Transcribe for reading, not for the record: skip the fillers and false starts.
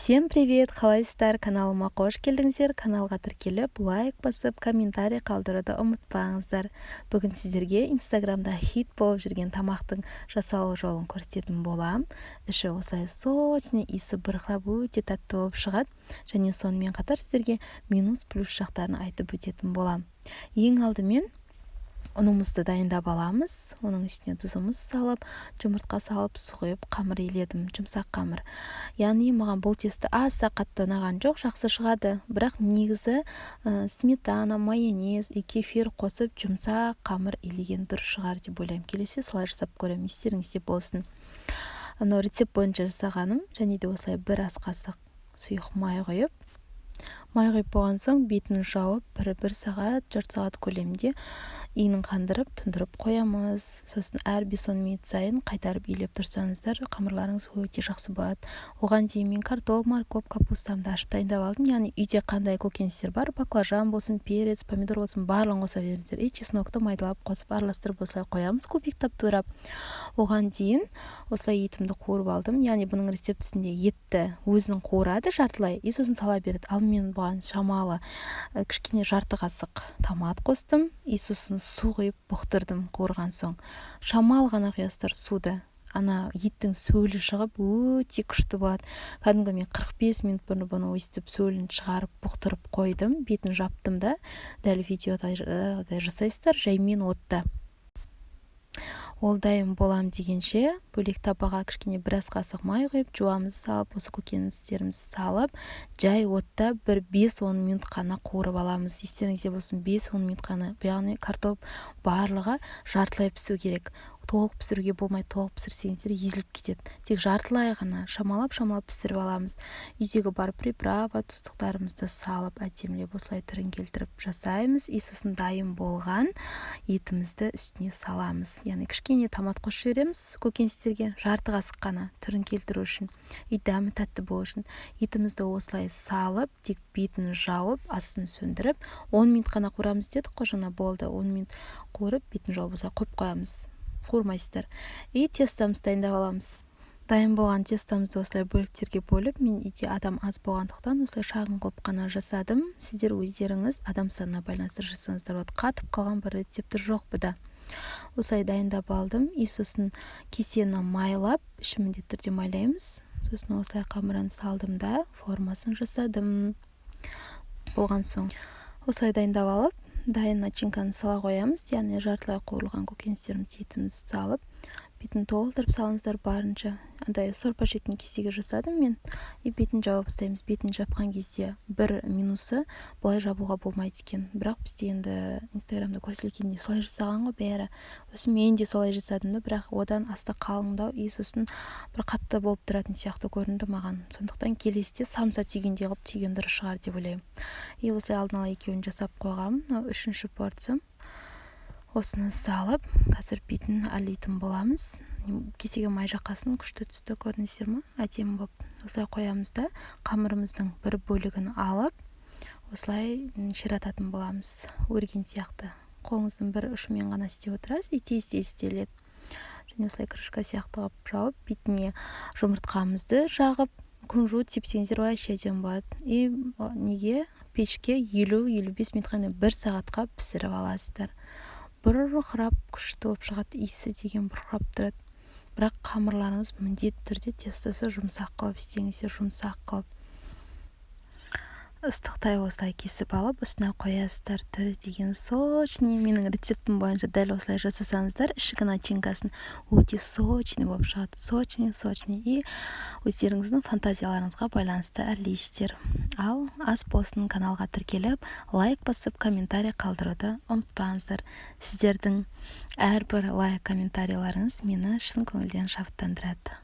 Всем привет, қалайсыздар, каналыма қош келдіңіздер. Каналға тіркеліп, лайк басып, комментарий қалдыруды ұмытпаңыздар. Бүгін сіздерге инстаграмда хит болып жүрген тамақтың жасалу жолын көрсететін болам. Іші осылай сочный, иісі бұрқырап өте тәтті болып шығады. Және сонымен қатар сіздерге минус плюс жақтарын айтып өтетін болам. Ең алдымен ұнымызды дайындап аламыз. Оның үстіне тұзымыз салып, жұмыртқа салып, су құйып, қамыр иледім, жұмсақ қамыр. Яғни маған бұл тесті аса қатты ұнаған жоқ, жақсы шығады. Бірақ негізі сметана, майонез, кефир қосып, жұмсақ қамыр илеген дұрыс шығар деп ойлаймын. Келесі солай жасап көремін, естеріңізде болсын. Рецепт бойынша жасағаным, және де осылай бір ас қасық сұйық май құйып болған соң бетін жауып, бір сағат, жарты сағат көлемінде иінін қандырып, тұндырып қоямыз. Сосын әр 5-10 минут сайын қайтарып илеп тұрсаңыздар, қамырларыңыз өте жақсы болады. Оған дейін мен картоп, морковь, капустамды ашып дайындап алдым. Яғни үйде қандай көкөністер бар, баклажан болсын, перец, помидор болсын, барлығын қоса беріңіздер. Чеснокты майдалап қосып, араластырып осылай қоямыз, кубиктап турап. Оған дейін осылай етімді қуырып алдым. Яғни бұның рецептісінде етті өзінің қуырады жартылай, сосын сала береді. Ал мен бұған шамалы кішкене жарты қасық томат қостым, сосын су құйып бұқтырдым қуырған соң. Шамал ғана құясыздар суды. Ана еттің сөлі шығып өте күшті болады. Кәдімгі мен 45 минут бұрын бұны өстіп сөлін шығарып бұқтырып қойдым, бетін жаптым да. Дәл видеода жасайсыздар, жаймен отта. Ол дайын болам дегенше, бөлек табаға кішкене біраз қасық май құйып, жуамыз салып, осы көкөністерімізді салып, жай отта бір 5-10 минут қана қуырып аламыз. Естеріңізде болсын, 5-10 минут қана. Яғни картоп барлығы жартылай пісу керек. Толық пісіруге болмай, толық пісірсеңіздер езіліп кетеді. Тек жартылай ғана шамалап пісіріп аламыз. Үйдегі бар приправа, тұздықтарымызды салып, әдемілеп осылай түрін келтіріп жасаймыз. Сосын дайын болған етімізді үстіне саламыз. Яғни кішкене томат қосып жібереміз көкөністерге, жарты қасық қана түрін келтіру үшін, дәмі тәтті болу үшін. Етімізді осылай салып, тек бетін жауып, астын сөндіріп, 10 минут қана қуырамыз дедік қой, жаңа болды. 10 минут қуырып, бетін жауып осылай қойып қоямыз. Қуырмайсыздар. Тестамызды дайындап аламыз. Дайын болған тестамызды осылай бөліктерге бөліп, мен үйде адам аз болғандықтан осылай шағын қылып қана жасадым. Сіздер өздеріңіз адам санына байланысты жасаңыздар. Қатып қалған бір рецепті жоқ бұда. Осылай дайындап алдым. Сосын кесені майлап, міндетті түрде майлаймыз. Сосын осылай қамырын салдым да, формасын жасадым. Болған соң осылай дайындап алып, дайын начинканы сала қоямыз. Яғни жартылай қуырылған көкөністерімізді етімізді салып, бетін толтырып салыңыздар барынша. Андай сорпа жейтін кесеге жасадым мен. Бетін жауып бастаймыз. Бетін жапқан кезде бір минусы бұлай жабуға болмайды екен. Бірақ бізде енді инстаграмда көрсетілгенде солай жасаған ғой бәрі. Осы мен де солай жасадым да, бірақ одан асты қалыңдау, сосын бір қатты болып тұратын сияқты көрінді маған. Сондықтан келесіде самса түйгендей қылып түйген дұрыс шығар деп ойлаймын. Осылай алдын ала екеуін жасап қойғам. 3-ші порциям. Осыны салып, қазір бетін әлейтін боламыз. Кесеге май жаққасын күшті түсті, көрдіңіздер ме? Әдемі болып. Осылай қоямыз да, қамырымыздың бір бөлігін алып, осылай ширататын боламыз. Өрген сияқты. Қолыңыздың бір ұшымен ғана істеп отырасыз, тез-тез істеледі. Және осылай крышка сияқты қылып жауып, бетіне жұмыртқамызды жағып, күнжуыт сепсеңіздер вообще әдемі болады. Неге? Пешке 50-55 минут қана 1 сағатқа пісіріп аласыздар. Бұрқырап күшті болып шығады, иісі деген бұрқырап тұрады. Бірақ қамырларыңыз міндетті түрде тестасы жұмсақ қылып істеңіздер, жұмсақ қылып. Ыстықтай осылай кесіп алып, үстіне қоясыздар. Түрі деген сочный. Менің рецептім бойынша дәл осылай жасасаңыздар, ішкі начинкасын өте сочный болып шығады. Сочный. Өздеріңіздің фантазияларыңызға байланысты әрлейсіздер. Ал ас болсын, каналға тіркеліп, лайк басып, комментарий қалдыруды ұмытпаңыздар. Сіздердің әрбір лайк комментарийларыңыз мені шын көңілден шабыттандырады.